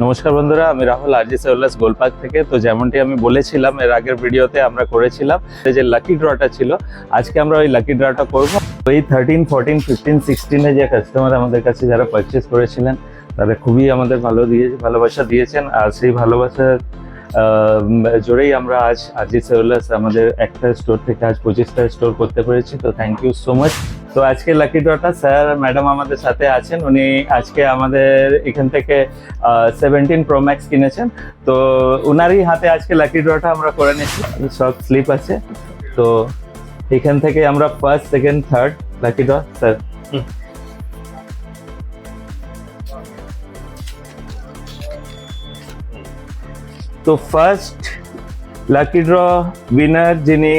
নমস্কার বন্ধুরা, আমি রাহুল আরজি সেলুলাস গোলপার্ক থেকে। তো যেমনটি আমি বলেছিলাম এর আগের ভিডিওতে আমরা করেছিলাম যে লাকি ড্রটা ছিল, আজকে আমরা ওই লাকি ড্রটা করব। ওই 13, 14, 15, 16 যে কাস্টমার আমাদের কাছে যারা পারচেস করেছিলেন তারা খুবই আমাদের ভালোবাসা দিয়েছেন, আর সেই ভালোবাসার জোরেই আমরা আজ আরজি সেলুলাস আমাদের একটা স্টোর থেকে আজ 25টা স্টোর করতে পেরেছি। তো থ্যাংক ইউ সো মাচ। তো আজকে লাকি ড্রটা স্যার ম্যাডাম আমাদের সাথে আছেন, উনি আজকে আমাদের এখান থেকে 17 Pro Max কিনেছেন। তো উনারই হাতে আজকে লাকি ড্রটা আমরা করে নিচ্ছি, সব স্লিপ আছে। তো এখান থেকে আমরা first, second, third lucky draw sir. তো ফার্স্ট লাকি ড্র উইনার যিনি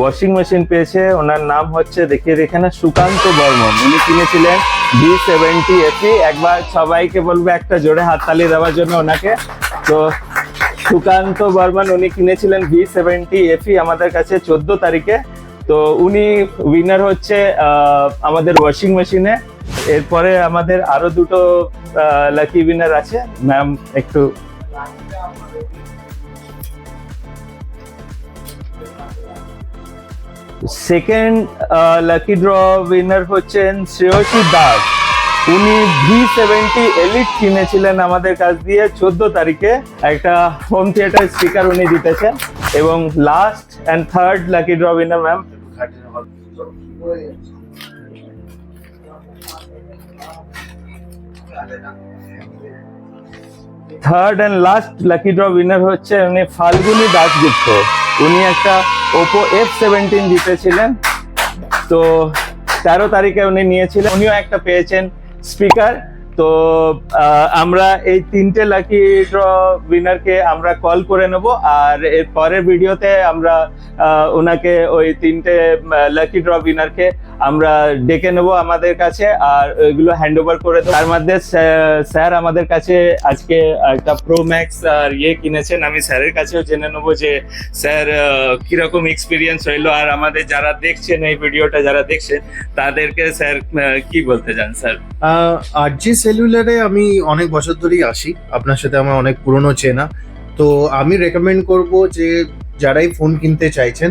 ওয়াশিং মেশিন পেয়েছে, ওনার নাম হচ্ছে দেখিয়ে এখানে সুকান্ত বর্মন। উনি কিনেছিলেন V70 FE। একবার সবাইকে বলবো একটা জোরে হাততালি দেওয়ার জন্য ওনাকে। তো সুকান্ত বর্মন উনি কিনেছিলেন V70 FE আমাদের কাছে 14 তারিখে। তো উনি উইনার হচ্ছে আমাদের ওয়াশিং মেশিনে। এরপরে আমাদের আরো দুটো লাকি উইনার আছে। ম্যাম একটু সেকেন্ড লাকি ড্র উইনার হচ্ছেন শ্রেয়সী দাস। উনি V70 এলিট কিনেছিলেন আমাদের কাছ দিয়ে 14 তারিখে। একটা হোম থিয়েটার স্পিকার উনি জিতেছেন। এবং last and third lucky draw winner ma'am third and last lucky draw winner হচ্ছে উনি ফাল্গুনী দাশগুপ্ত। উনি একটা ওপো F17 জিতেছিলেন। তো 13 তারিখে উনি নিয়েছিলেন, উনিও একটা পেয়েছেন স্পিকার। তো আমরা এই তিনটে লাকি ড্র উইনারকে আমরা কল করে নেব, আর এর পরের ভিডিওতে আমরা ওনাকে ওই তিনটে লাকি ড্র উইনারকে আমরা ডেকে নেব আমাদের কাছে, আর ওইগুলো হ্যান্ড ওভার করে দেবো। তার মধ্যে স্যার আমাদের কাছে আজকে একটা প্রো ম্যাক্স আর কিনেছেন। আমি স্যারের কাছেও জেনে নেবো যে স্যার কিরকম এক্সপিরিয়েন্স হইলো, আর আমাদের যারা দেখছেন এই ভিডিওটা যারা দেখছেন তাদেরকে স্যার কি বলতে চান স্যার? আরজি সেলুলারে আমি অনেক বছর ধরেই আসি, আপনার সাথে আমার অনেক পুরনো চেনা। তো আমি রেকমেন্ড করব যে যারাই ফোন কিনতে চাইছেন,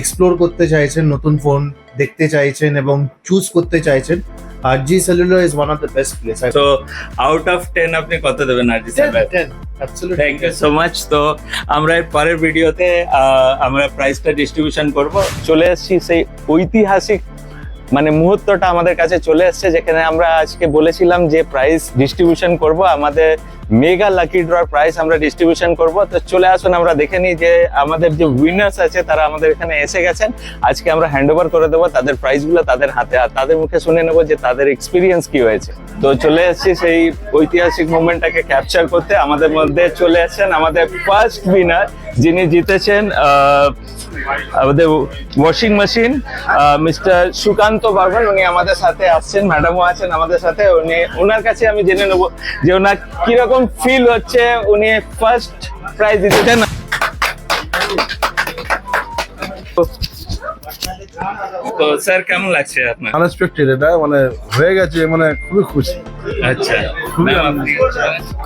এক্সপ্লোর করতে চাইছেন, নতুন ফোন দেখতে চাইছেন এবং চুজ করতে চাইছেন, RG cellular is one of the best place. তো আউট অফ 10 আপনি কত দেবেন RG cellular? 10 absolutely. Thank you so much. তো আমরা এর পরের ভিডিওতে আমরা প্রাইসটা ডিস্ট্রিবিউশন করব। চলে এসেছি সেই ঐতিহাসিক মুহূর্তটা আমাদের কাছে চলে এসছে, যেখানে আমরা আজকে বলেছিলাম যে প্রাইস ডিস্ট্রিবিউশন করব, আমাদের মেগা লাকি ড্রর প্রাইস আমরা ডিস্ট্রিবিউশন করব। তো চলে আসুন আমরা দেখে নিই যে আমাদের যে উইনার্স আছে তারা আমাদের এখানে এসে গেছেন। আজকে আমরা হ্যান্ড ওভার করে দেবো তাদের প্রাইসগুলো তাদের হাতে, আর তাদের মুখে শুনে নেবো যে তাদের এক্সপিরিয়েন্স কি হয়েছে। তো চলে এসেছি সেই ঐতিহাসিক মুভমেন্টটাকে ক্যাপচার করতে। আমাদের মধ্যে চলে আসছেন আমাদের ফার্স্ট উইনার, যিনি জিতেছেন আমাদের washing machine, mister Sukanta Barman. উনি আমাদের সাথে আসছেন, ম্যাডামও আছেন আমাদের সাথে। ওনার কাছে আমি জেনে নেবো যে ওনার কিরকম ফিল হচ্ছে, উনি ফার্স্ট প্রাইজ জিতেছেন। তো স্যার কেমন লাগছে আপনার? আনএক্সপেক্টেড, এটা হয়ে গেছে, খুবই খুশি। আচ্ছা,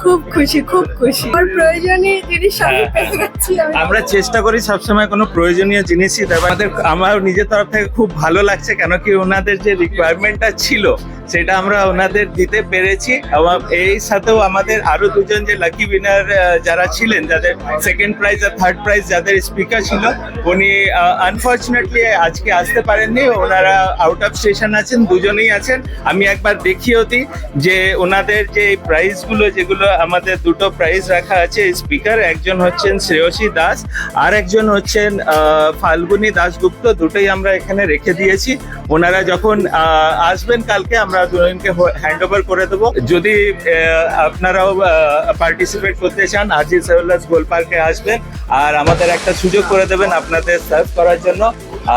খুব খুশি, খুব খুশি। আর প্রয়োজনীয় জিনিস আমি পেয়ে গেছি। আমরা চেষ্টা করি সবসময় কোনো প্রয়োজনীয় জিনিসই দেওয়ার। আমার নিজের তরফ থেকে খুব ভালো লাগছে, কেন কি ওনাদের যে রিকোয়ারমেন্টটা ছিল সেটা আমরা ওনাদের দিতে পেরেছি। এবং এই সাথেও আমাদের আরো দুজন যে লাকি উইনার যারা ছিলেন, যাদের সেকেন্ড প্রাইজ আর থার্ড প্রাইজ যাদের স্পিকার ছিল, উনি আনফর্চুনেটলি আজকে আসতে পারেননি। ওনারা আউট অফ স্টেশন আছেন, দুজনেই আছেন। আমি একবার দেখিয়েও দিই যে ওনাদের যে প্রাইজগুলো, যেগুলো আমাদের দুটো প্রাইজ রাখা আছে স্পিকার, একজন হচ্ছেন শ্রেয়সী দাস আর একজন হচ্ছেন ফাল্গুনী দাশগুপ্ত। দুটোই আমরা এখানে রেখে দিয়েছি। ওনারা যখন আসবেন কালকে আমরা দুজনকে হ্যান্ড ওভার করে দেবো। যদি আপনারাও পার্টিসিপেট করতে চান, আরজি সেলুলাস গোলপার্কে আসবেন আর আমাদের একটা সুযোগ করে দেবেন আপনাদের সার্ভ করার জন্য।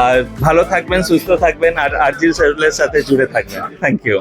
আর ভালো থাকবেন, সুস্থ থাকবেন, আর আরজি সেলুলাসের সাথে জুড়ে থাকবেন। Thank you.